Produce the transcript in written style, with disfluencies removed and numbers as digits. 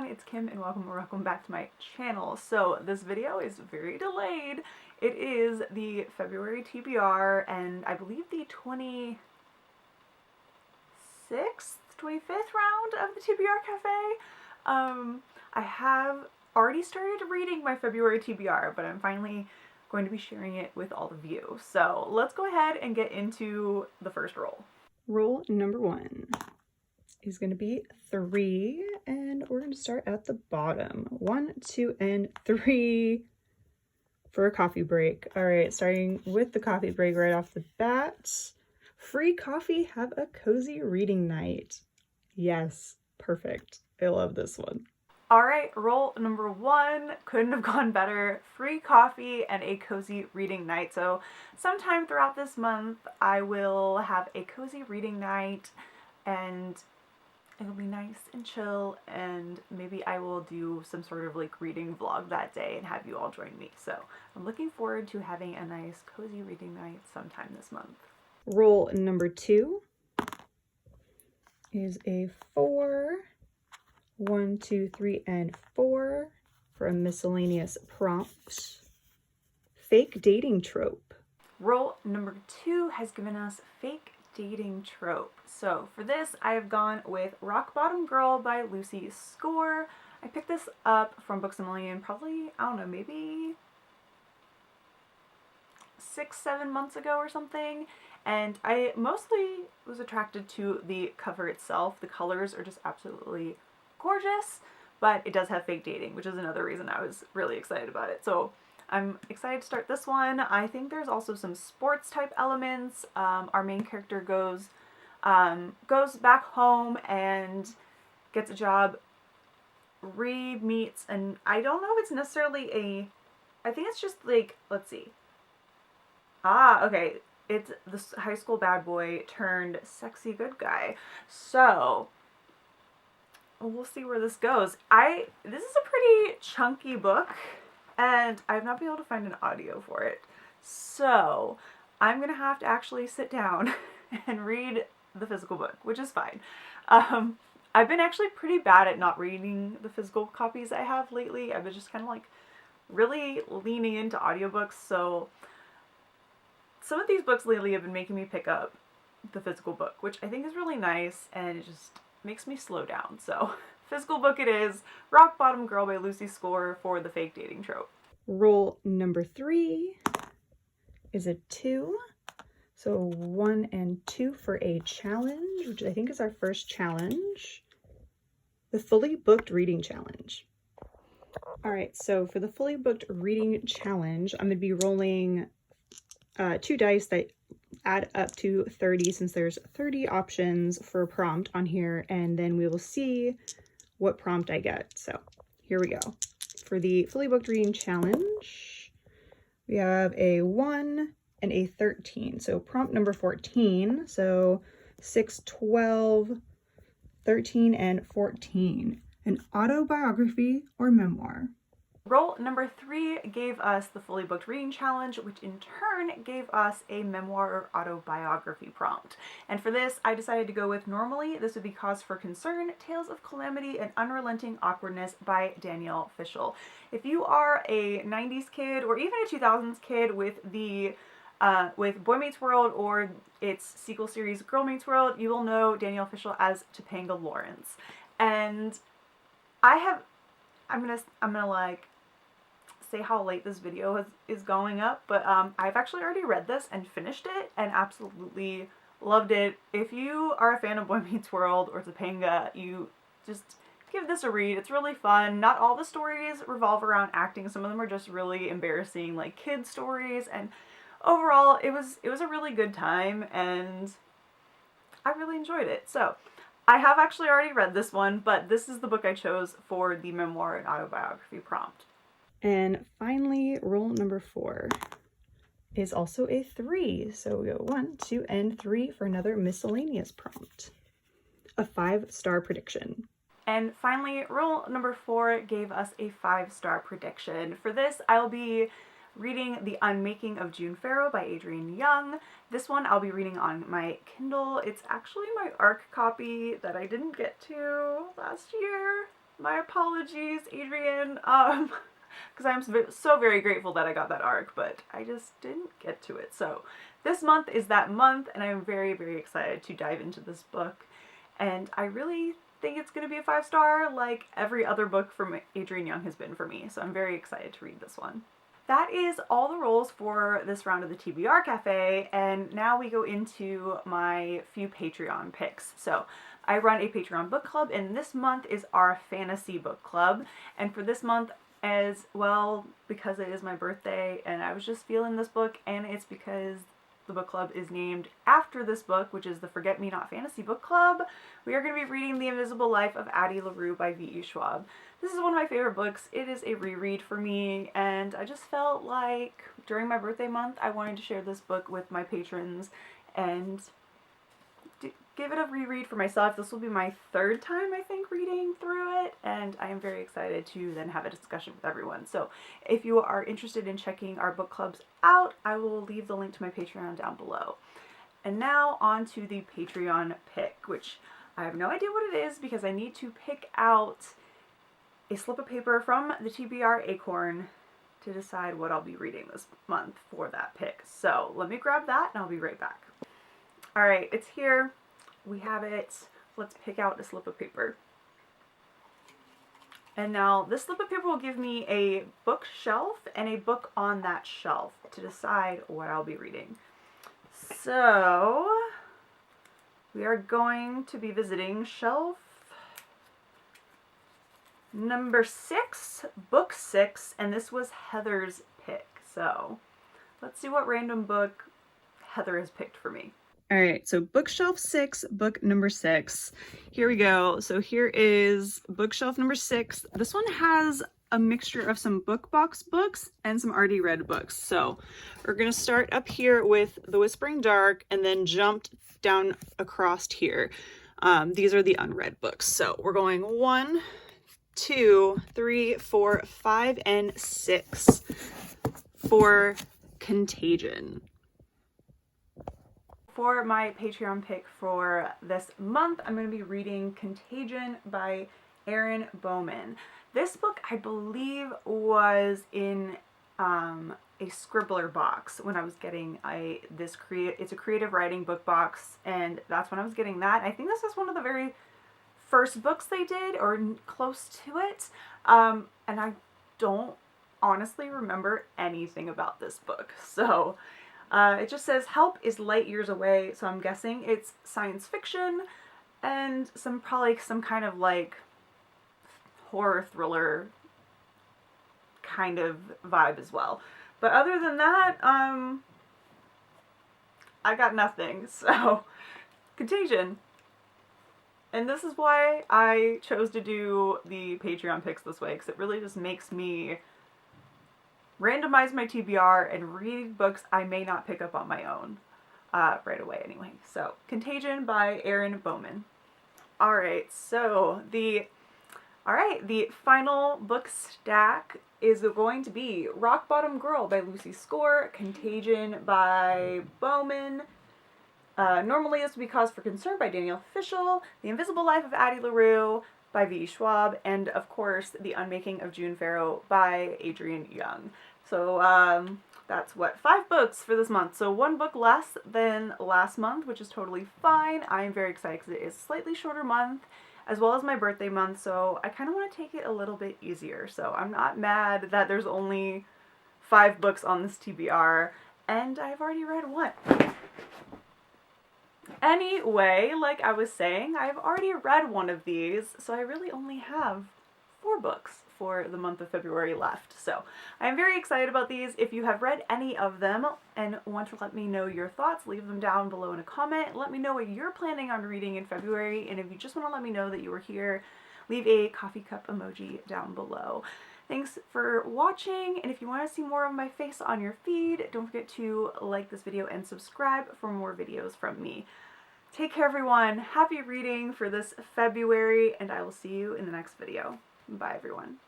everyone, it's Kim and welcome back to my channel. So this video is very delayed. It is the February TBR and I believe the 26th, 25th round of the TBR Cafe. I have already started reading my February TBR, but I'm finally going to be sharing it with all of you. So let's go ahead and get into the first roll. Roll number 1 is going to be 3, and we're going to start at the bottom. 1, 2, and 3 for a coffee break. All right, starting with the coffee break right off the bat. Free coffee, have a cozy reading night. Yes, perfect. I love this one. All right, roll number 1 couldn't have gone better. Free coffee and a cozy reading night. So sometime throughout this month, I will have a cozy reading night and it'll be nice and chill, and maybe I will do some sort of like reading vlog that day and have you all join me. So I'm looking forward to having a nice cozy reading night sometime this month. Roll number 2 is a 4. 1, 2, 3, and 4 for a miscellaneous prompt. Fake dating trope. Roll number 2 has given us fake dating trope. So for this, I have gone with Rock Bottom Girl by Lucy Score. I picked this up from Books A Million probably, I don't know, maybe 6-7 months ago or something. And I mostly was attracted to the cover itself. The colors are just absolutely gorgeous, but it does have fake dating, which is another reason I was really excited about it. So I'm excited to start this one. I think there's also some sports type elements. Our main character goes back home and gets a job, re-meets, and I don't know if it's necessarily I think it's just like, let's see. Okay. It's this high school bad boy turned sexy good guy. So we'll see where this goes. This is a pretty chunky book, and I've not been able to find an audio for it. So I'm gonna have to actually sit down and read the physical book, which is fine. I've been actually pretty bad at not reading the physical copies I have lately. I've been just kind of like really leaning into audiobooks, so some of these books lately have been making me pick up the physical book, which I think is really nice, and it just makes me slow down. So physical book it is. Rock Bottom Girl by Lucy Score for the fake dating trope. Roll number 3 is a 2. So 1 and 2 for a challenge, which I think is our first challenge. The Fully Booked Reading Challenge. All right, so for the Fully Booked Reading Challenge, I'm going to be rolling 2 dice that add up to 30, since there's 30 options for a prompt on here, and then we will see what prompt I get. So here we go. For the Fully Booked Reading Challenge, we have a 1 and a 13. So prompt number 14. So 6, 12, 13, and 14. An autobiography or memoir. Roll number 3 gave us the Fully Booked Reading Challenge, which in turn gave us a memoir or autobiography prompt. And for this, I decided to go with Normally This Would Be Cause for Concern, Tales of Calamity and Unrelenting Awkwardness by Danielle Fishel. If you are a 90s kid or even a 2000s kid with Boy Meets World or its sequel series Girl Meets World, you will know Danielle Fishel as Topanga Lawrence. And I'm gonna like say how late this video is going up, but I've actually already read this and finished it and absolutely loved it. If you are a fan of Boy Meets World or Topanga, you just give this a read. It's really fun. Not all the stories revolve around acting. Some of them are just really embarrassing, like kid stories, and overall it was a really good time and I really enjoyed it. So I have actually already read this one, but this is the book I chose for the memoir and autobiography prompt. And finally, roll number 4 is also a 3. So we go 1, 2, and 3 for another miscellaneous prompt. A 5-star prediction. And finally, roll number 4 gave us a 5-star prediction. For this, I'll be reading The Unmaking of June Farrow by Adrienne Young. This one I'll be reading on my Kindle. It's actually my ARC copy that I didn't get to last year. my apologies, Adrian, because I'm so very grateful that I got that arc, but I just didn't get to it. So this month is that month, and I'm very, very excited to dive into this book. And I really think it's going to be a 5-star, like every other book from Adrian Young has been for me. So I'm very excited to read this one. That is all the rolls for this round of the TBR Cafe, and now we go into my few Patreon picks. So I run a Patreon book club, and this month is our fantasy book club. And for this month as well, because it is my birthday and I was just feeling this book, and it's because the book club is named after this book, which is the Forget Me Not Fantasy Book Club, we are going to be reading The Invisible Life of Addie LaRue by V.E. Schwab. This is one of my favorite books. It is a reread for me, and I just felt like during my birthday month I wanted to share this book with my patrons and give it a reread for myself. This will be my 3rd time, I think, reading through it, and I am very excited to then have a discussion with everyone. So if you are interested in checking our book clubs out, I will leave the link to my Patreon down below. And now on to the Patreon pick, which I have no idea what it is because I need to pick out a slip of paper from the TBR Acorn to decide what I'll be reading this month for that pick. So let me grab that and I'll be right back. All right, it's here. We have it. Let's pick out a slip of paper. And now this slip of paper will give me a bookshelf and a book on that shelf to decide what I'll be reading. So we are going to be visiting shelf number 6, book 6, and this was Heather's pick. So let's see what random book Heather has picked for me. All right, so bookshelf 6, book number 6. Here we go. So here is bookshelf number 6. This one has a mixture of some book box books and some already read books. So we're gonna start up here with The Whispering Dark and then jump down across here. These are the unread books. So we're going 1, 2, 3, 4, 5, and 6 for Contagion. For my Patreon pick for this month, I'm going to be reading Contagion by Erin Bowman. This book, I believe, was in a Scribbler box when I was getting it's a creative writing book box, and that's when I was getting that. I think this is one of the very first books they did, or close to it, and I don't honestly remember anything about this book, so it just says help is light years away, so I'm guessing it's science fiction and probably some kind of like horror thriller kind of vibe as well. But other than that, I got nothing. So Contagion. And this is why I chose to do the Patreon picks this way, because it really just makes me randomize my TBR and read books I may not pick up on my own right away anyway. So Contagion by Erin Bowman. Alright, so the final book stack is going to be Rock Bottom Girl by Lucy Score, Contagion by Bowman, Normally This Would Be Cause for Concern by Danielle Fishel, The Invisible Life of Addie LaRue by V.E. Schwab, and of course The Unmaking of June Farrow by Adrian Young. So that's what, 5 books for this month. So 1 book less than last month, which is totally fine. I am very excited because it is a slightly shorter month, as well as my birthday month, so I kind of want to take it a little bit easier. So I'm not mad that there's only 5 books on this TBR, and I've already read 1. Anyway, like I was saying, I've already read 1 of these, so I really only have 4 books for the month of February left. So I'm very excited about these. If you have read any of them and want to let me know your thoughts, leave them down below in a comment. Let me know what you're planning on reading in February, and if you just want to let me know that you were here, leave a coffee cup emoji down below. Thanks for watching, and if you want to see more of my face on your feed, don't forget to like this video and subscribe for more videos from me. Take care, everyone. Happy reading for this February, and I will see you in the next video. Bye, everyone.